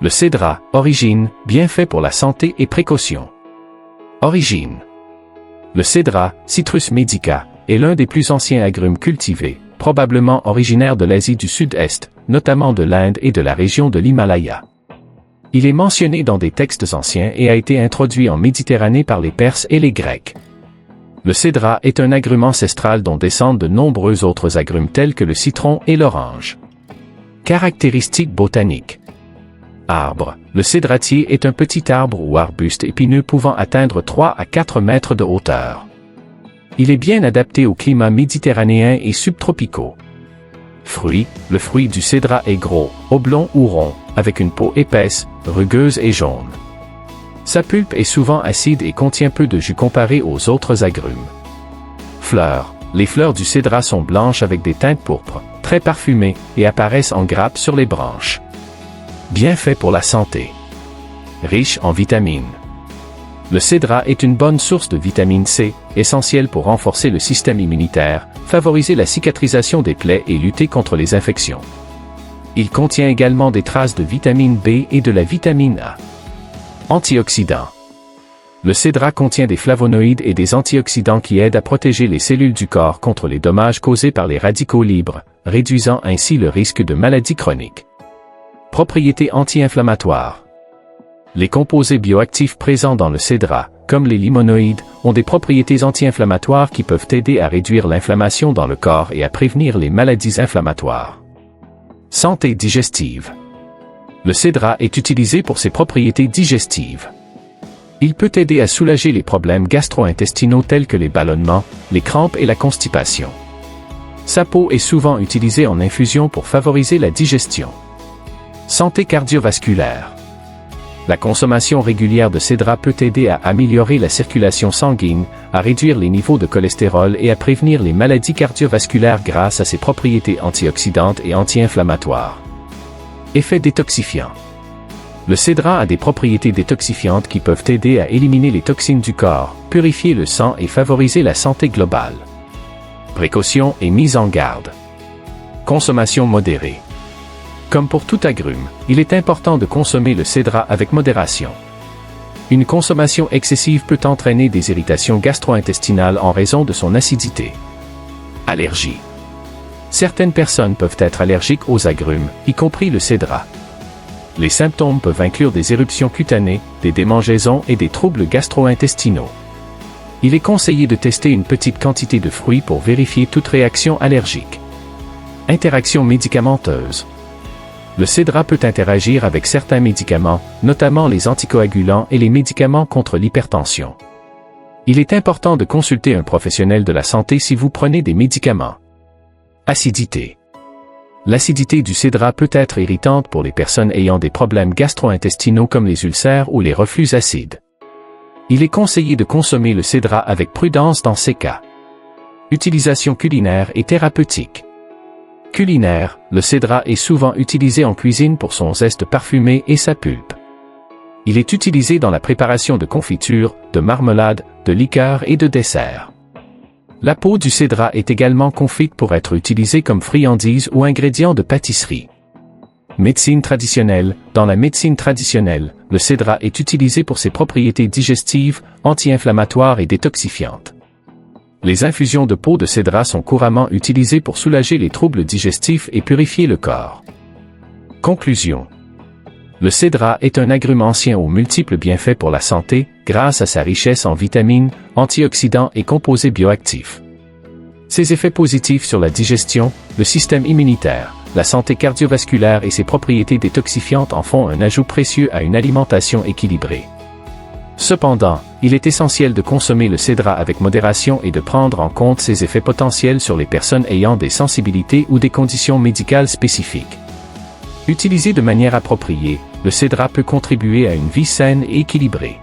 Le cédrat, origine, bienfait pour la santé et précaution. Origine. Le cédrat, Citrus medica, est l'un des plus anciens agrumes cultivés, probablement originaire de l'Asie du Sud-Est, notamment de l'Inde et de la région de l'Himalaya. Il est mentionné dans des textes anciens et a été introduit en Méditerranée par les Perses et les Grecs. Le cédrat est un agrume ancestral dont descendent de nombreux autres agrumes tels que le citron et l'orange. Caractéristiques botaniques. Arbre. Le cédratier est un petit arbre ou arbuste épineux pouvant atteindre 3 à 4 mètres de hauteur. Il est bien adapté aux climats méditerranéens et subtropicaux. Fruit. Le fruit du cédrat est gros, oblong ou rond, avec une peau épaisse, rugueuse et jaune. Sa pulpe est souvent acide et contient peu de jus comparé aux autres agrumes. Fleurs. Les fleurs du cédrat sont blanches avec des teintes pourpres, très parfumées, et apparaissent en grappes sur les branches. Bienfait pour la santé. Riche en vitamines. Le cédrat est une bonne source de vitamine C, essentielle pour renforcer le système immunitaire, favoriser la cicatrisation des plaies et lutter contre les infections. Il contient également des traces de vitamine B et de la vitamine A. Antioxydants. Le cédrat contient des flavonoïdes et des antioxydants qui aident à protéger les cellules du corps contre les dommages causés par les radicaux libres, réduisant ainsi le risque de maladies chroniques. Propriétés anti-inflammatoires. Les composés bioactifs présents dans le cédrat, comme les limonoïdes, ont des propriétés anti-inflammatoires qui peuvent aider à réduire l'inflammation dans le corps et à prévenir les maladies inflammatoires. Santé digestive. Le cédrat est utilisé pour ses propriétés digestives. Il peut aider à soulager les problèmes gastro-intestinaux tels que les ballonnements, les crampes et la constipation. Sa peau est souvent utilisée en infusion pour favoriser la digestion. Santé cardiovasculaire. La consommation régulière de cédrat peut aider à améliorer la circulation sanguine, à réduire les niveaux de cholestérol et à prévenir les maladies cardiovasculaires grâce à ses propriétés antioxydantes et anti-inflammatoires. Effet détoxifiant. Le cédrat a des propriétés détoxifiantes qui peuvent aider à éliminer les toxines du corps, purifier le sang et favoriser la santé globale. Précaution et mise en garde. Consommation modérée. Comme pour tout agrume, il est important de consommer le cédrat avec modération. Une consommation excessive peut entraîner des irritations gastro-intestinales en raison de son acidité. Allergie. Certaines personnes peuvent être allergiques aux agrumes, y compris le cédrat. Les symptômes peuvent inclure des éruptions cutanées, des démangeaisons et des troubles gastro-intestinaux. Il est conseillé de tester une petite quantité de fruits pour vérifier toute réaction allergique. Interaction médicamenteuse. Le cédrat peut interagir avec certains médicaments, notamment les anticoagulants et les médicaments contre l'hypertension. Il est important de consulter un professionnel de la santé si vous prenez des médicaments. Acidité. L'acidité du cédrat peut être irritante pour les personnes ayant des problèmes gastro-intestinaux comme les ulcères ou les reflux acides. Il est conseillé de consommer le cédrat avec prudence dans ces cas. Utilisation culinaire et thérapeutique. Culinaire, le cédrat est souvent utilisé en cuisine pour son zeste parfumé et sa pulpe. Il est utilisé dans la préparation de confitures, de marmelades, de liqueurs et de desserts. La peau du cédrat est également confite pour être utilisée comme friandise ou ingrédient de pâtisserie. Médecine traditionnelle. Dans la médecine traditionnelle, le cédrat est utilisé pour ses propriétés digestives, anti-inflammatoires et détoxifiantes. Les infusions de peau de cédrat sont couramment utilisées pour soulager les troubles digestifs et purifier le corps. Conclusion. Le cédrat est un agrume ancien aux multiples bienfaits pour la santé, grâce à sa richesse en vitamines, antioxydants et composés bioactifs. Ses effets positifs sur la digestion, le système immunitaire, la santé cardiovasculaire et ses propriétés détoxifiantes en font un ajout précieux à une alimentation équilibrée. Cependant, il est essentiel de consommer le cédrat avec modération et de prendre en compte ses effets potentiels sur les personnes ayant des sensibilités ou des conditions médicales spécifiques. Utilisé de manière appropriée, le cédrat peut contribuer à une vie saine et équilibrée.